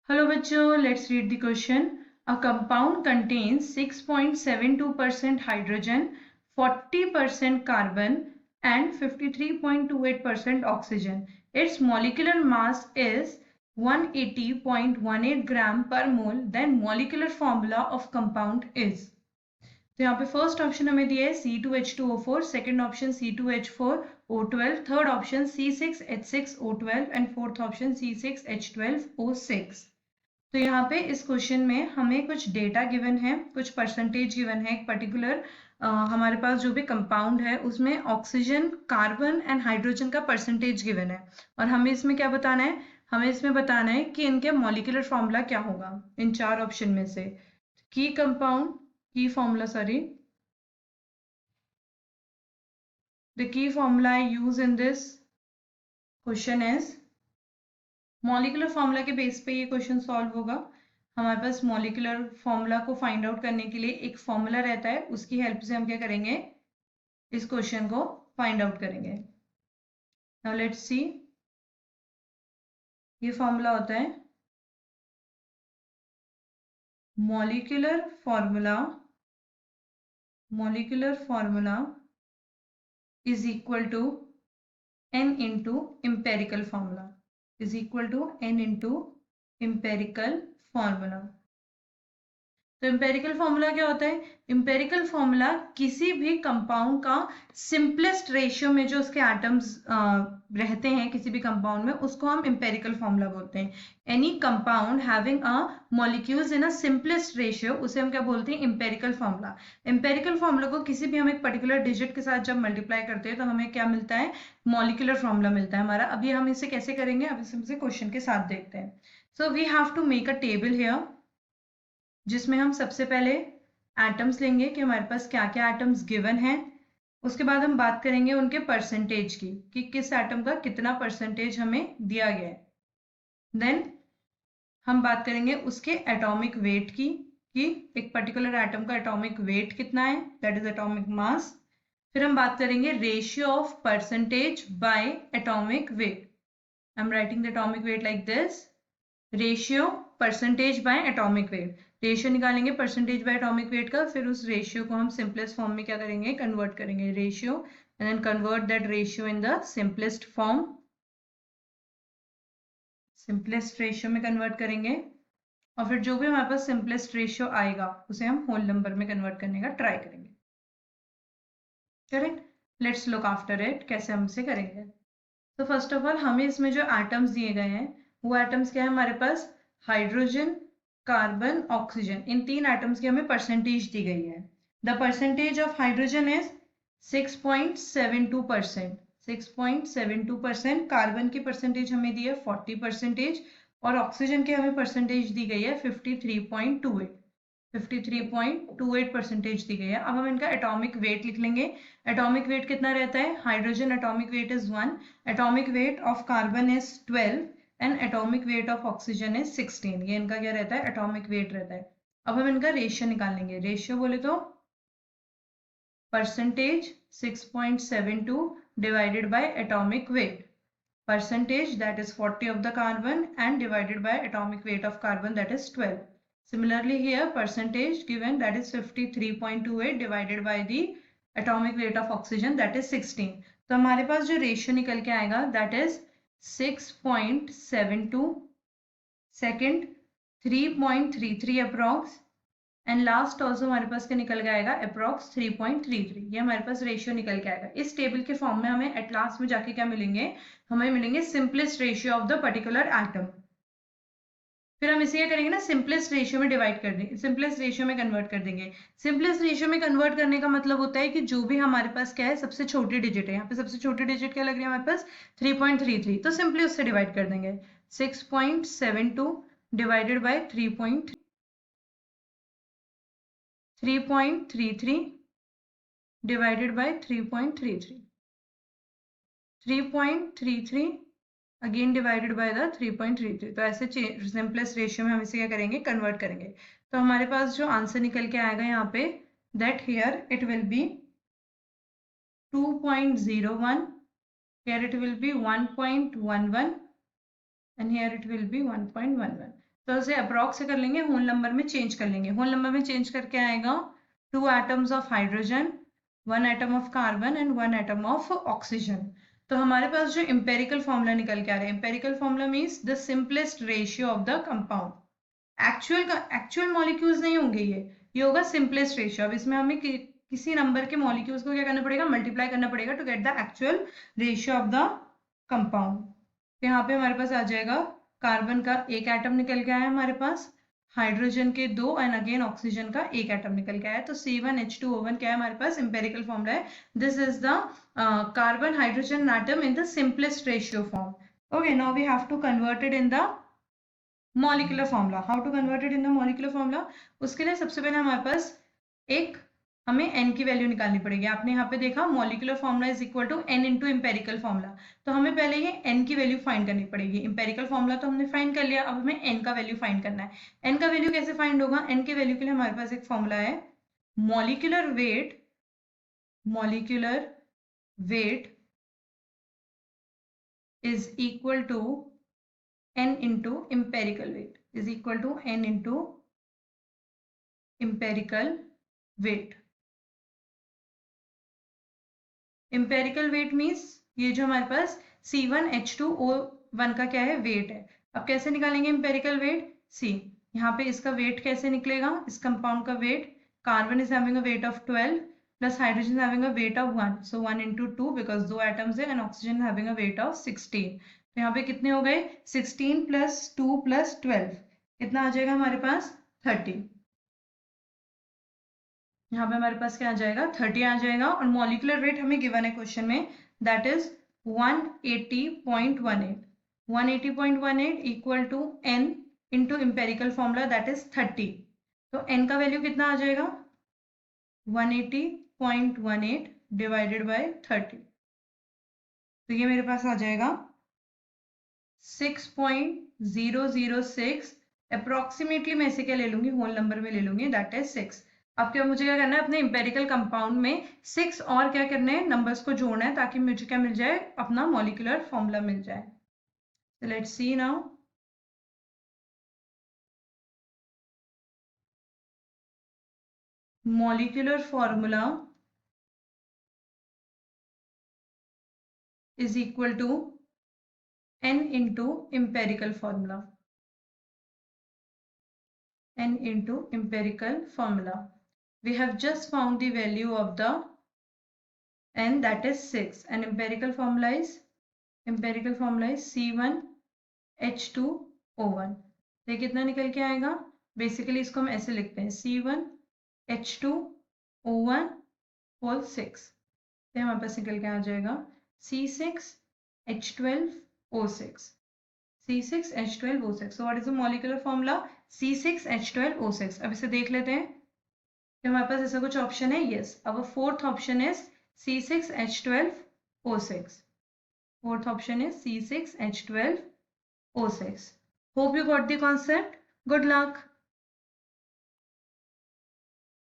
Hello बच्चों, let's read the question. A compound contains 6.72% hydrogen, 40% carbon and 53.28% oxygen. Its molecular mass is 180.18 gram per mole. Then molecular formula of compound is. तो यहाँ पे first option हमें दिया है C2H2O4, second option C2H4O12, third option C6H6O12 and fourth option C6H12O6. तो यहाँ पे इस क्वेश्चन में हमें कुछ डेटा गिवन है, कुछ परसेंटेज गिवन है. एक पर्टिकुलर हमारे पास जो भी कंपाउंड है उसमें ऑक्सीजन, कार्बन एंड हाइड्रोजन का परसेंटेज गिवन है और हमें इसमें क्या बताना है, हमें इसमें बताना है कि इनके मॉलिक्यूलर फॉर्मूला क्या होगा इन चार ऑप्शन में से. की कंपाउंड की formula sorry the key formula I use in this question is, molecular formula के बेस पे ये क्वेश्चन सॉल्व होगा. हमारे पास मॉलिक्यूलर फॉर्मूला को फाइंड आउट करने के लिए एक फॉर्मूला रहता है, उसकी हेल्प से हम क्या करेंगे, इस क्वेश्चन को फाइंड आउट करेंगे. Now let's see. ये फॉर्मूला होता है molecular formula is equal to n into empirical formula is equal to n into empirical formula. तो एम्पेरिकल फॉर्मूला क्या होता है, एम्पेरिकल फॉर्मूला किसी भी कंपाउंड का सिंपलेस्ट रेशियो में जो उसके एटम्स रहते हैं किसी भी कंपाउंड में, उसको हम एम्पेरिकल फॉर्मूला बोलते हैं. Any compound having a molecules in a simplest ratio, उसे हम क्या बोलते हैं, एम्पेरिकल फॉर्मूला. एम्पेरिकल फॉर्मूला को किसी भी हम एक पर्टिकुलर डिजिट के साथ जब मल्टीप्लाई करते हैं तो हमें क्या मिलता है, मॉलिक्यूलर फॉर्मूला मिलता है हमारा. अभी हम इसे कैसे करेंगे, अब इसे क्वेश्चन के साथ देखते हैं. So we have to make a table here, जिसमें हम सबसे पहले एटम्स लेंगे कि हमारे पास क्या क्या एटम्स गिवन हैं. उसके बाद हम बात करेंगे उनके परसेंटेज की कि किस एटम का कितना परसेंटेज हमें दिया गया है. देन हम बात करेंगे उसके एटॉमिक वेट की कि एक पर्टिकुलर एटम का एटॉमिक वेट कितना है, दैट इज एटॉमिक मास. फिर हम बात करेंगे ratio of percentage by atomic weight. I am writing the atomic weight like this, ratio percentage by atomic weight. Ratio निकालेंगे परसेंटेज बाय एटॉमिक वेट का, फिर उस रेशियो को हम सिंपलेस्ट फॉर्म में क्या करेंगे, कन्वर्ट करेंगे ratio, and then convert that ratio in the simplest form, simplest ratio में कन्वर्ट करेंगे. और फिर जो भी हमारे पास सिंपलेस्ट रेशियो आएगा उसे हम होल नंबर में कन्वर्ट करने का ट्राई करेंगे. Correct. Let's look after it, कैसे हम इसे करेंगे. तो फर्स्ट ऑफ ऑल हमें इसमें जो एटम्स दिए गए हैं वो एटम्स क्या है हमारे पास, हाइड्रोजन, कार्बन, ऑक्सीजन. इन तीन एटम्स की हमें परसेंटेज दी गई है. The percentage of hydrogen is 6.72%. 6.72%. Carbon की परसेंटेज हमें दी है 40%, और ऑक्सीजन की हमें परसेंटेज दी गई है 53.28. 53.28% दी गई है. अब हम इनका एटॉमिक वेट लिख लेंगे. एटॉमिक वेट कितना रहता है, hydrogen atomic weight is 1, atomic weight of carbon is 12 and atomic weight of oxygen is 16. ये इनका क्या रहता है, एटॉमिक वेट रहता है. अब हम इनका रेशियो निकाल लेंगे. रेशियो बोले तो percentage 6.72 divided by atomic weight. Percentage, that is 40 of the carbon, and divided by atomic weight of carbon, that is 12. Similarly here percentage given, that is 53.28 divided by the atomic weight of oxygen, that is 16. तो हमारे पास जो ratio निकल के आएगा that is 6.72, second 3.33 approx, and last also हमारे पास क्या निकल के आएगा, अप्रॉक्स 3.33. ये हमारे पास रेशियो निकल के आएगा. इस टेबल के फॉर्म में हमें एट लास्ट में जाके क्या मिलेंगे, हमें मिलेंगे simplest ratio of the particular atom. फिर हम इसे क्या करेंगे ना, सिंपलेस्ट रेशियो में डिवाइड कर देंगे, सिंपलेस्ट रेशियो में कन्वर्ट कर देंगे. सिंपलेस्ट रेशियो में कन्वर्ट करने का मतलब होता है कि जो भी हमारे पास क्या है, सबसे छोटी डिजिट है. यहाँ पे सबसे छोटी डिजिट क्या लग रही है हमारे पास, 3.33. तो सिंपली उससे डिवाइड कर देंगे. 6.72 divided by 3.33 divided by 3.33. 3.33 again divided by the 3.33. तो ऐसे सिंपलेस्ट रेशियो में हम इसे क्या करेंगे, कन्वर्ट करेंगे. तो हमारे पास जो आंसर निकल के आएगा यहाँ पे, that here it will be 2.01, here it will be 1.11 and here it will be 1.11. तो उसे अप्रॉक्स से कर लेंगे, होल नंबर में चेंज कर लेंगे। होल नंबर में चेंज करके आएगा 2 atoms of hydrogen, 1 atom of carbon and 1 atom of oxygen. तो हमारे पास जो इंपेरिकल फॉर्मूला निकल के आ रहा है, empirical formula means the simplest ratio of the compound. Actual molecules नहीं होंगे ये होगा सिंपलेस्ट रेशियो। अब इसमें हमें किसी नंबर के मॉलिक्यूल्स को क्या करना पड़ेगा, मल्टीप्लाई करना पड़ेगा to get the actual ratio of the compound. यहाँ पे हमारे पास आ जाएगा कार्बन का एक एटम निकल के आया हमारे पास, हाइड्रोजन के 2 एंड अगेन ऑक्सीजन का एक एटम निकल के आया। तो C1H2O1 क्या है हमारे पास, इंपेरिकल फॉर्मूला है। This is the carbon hydrogen atom in the simplest ratio form. Okay, now we have to convert it in the molecular formula. How to convert it in the molecular formula? उसके लिए सबसे पहले हमारे पास हमें n की value निकालनी पड़ेगी। आपने यहाँ पे देखा molecular formula is equal to n into empirical formula. तो हमें पहले ये n की वैल्यू फाइंड करनी पड़ेगी। इंपेरिकल फॉर्मूला तो हमने फाइंड कर लिया, अब हमें n का वैल्यू फाइंड करना है। n का वैल्यू कैसे फाइंड होगा? n के वैल्यू के लिए हमारे पास एक फॉर्मूला है, molecular weight is equal to n into empirical weight, is equal to n into empirical weight. Empirical weight means ये जो हमारे पास C1H2O1 का क्या है, वेट है। अब कैसे निकालेंगे इंपेरिकल वेट? सी यहाँ पे इसका वेट कैसे निकलेगा, इस कंपाउंड का weight, carbon is having a weight of 12 plus hydrogen having a weight of 1, so 1 into 2 because 2 atoms है, and oxygen having a weight of 16। तो यहाँ पे कितने हो गए, 16 प्लस 2 प्लस 12, कितना आ जाएगा हमारे पास, 30। यहाँ पे हमारे पास क्या आ जाएगा, 30 आ जाएगा। और मॉलिक्यूलर वेट हमें गिवन है क्वेश्चन में, that is 180.18। 180.18 equal to n into empirical formula that is 30। तो n का वैल्यू कितना आ जाएगा, 180.18 डिवाइडेड बाय 30। तो ये मेरे पास आ जाएगा 6.006। अप्रोक्सीमेटली मैं इसे क्या ले लूंगी, होल नंबर में ले लूंगी, दैट इज 6। अब क्या मुझे क्या करना है, अपने इंपेरिकल कंपाउंड में 6 और क्या करना है, नंबर्स को जोड़ना है, ताकि मुझे क्या मिल जाए, अपना मॉलिक्यूलर फॉर्मूला मिल जाए। So let's see now. Molecular formula is equal to n into empirical formula. N into empirical formula. We have just found the value of the n, that is 6, and empirical formula is C1H2O1। ये कितना निकल के आएगा, basically इसको हम ऐसे लिखते हैं, C1H2O1 होल 6। तो हमारे पास निकल के आ जाएगा C6H12O6। C6H12O6। So what is the molecular formula? C6H12O6। अब इसे देख लेते हैं कि हमारे पास ऐसा कुछ ऑप्शन है। Yes, our fourth option is C6H12O6। Fourth option is C6H12O6. Hope you got the concept. Good luck.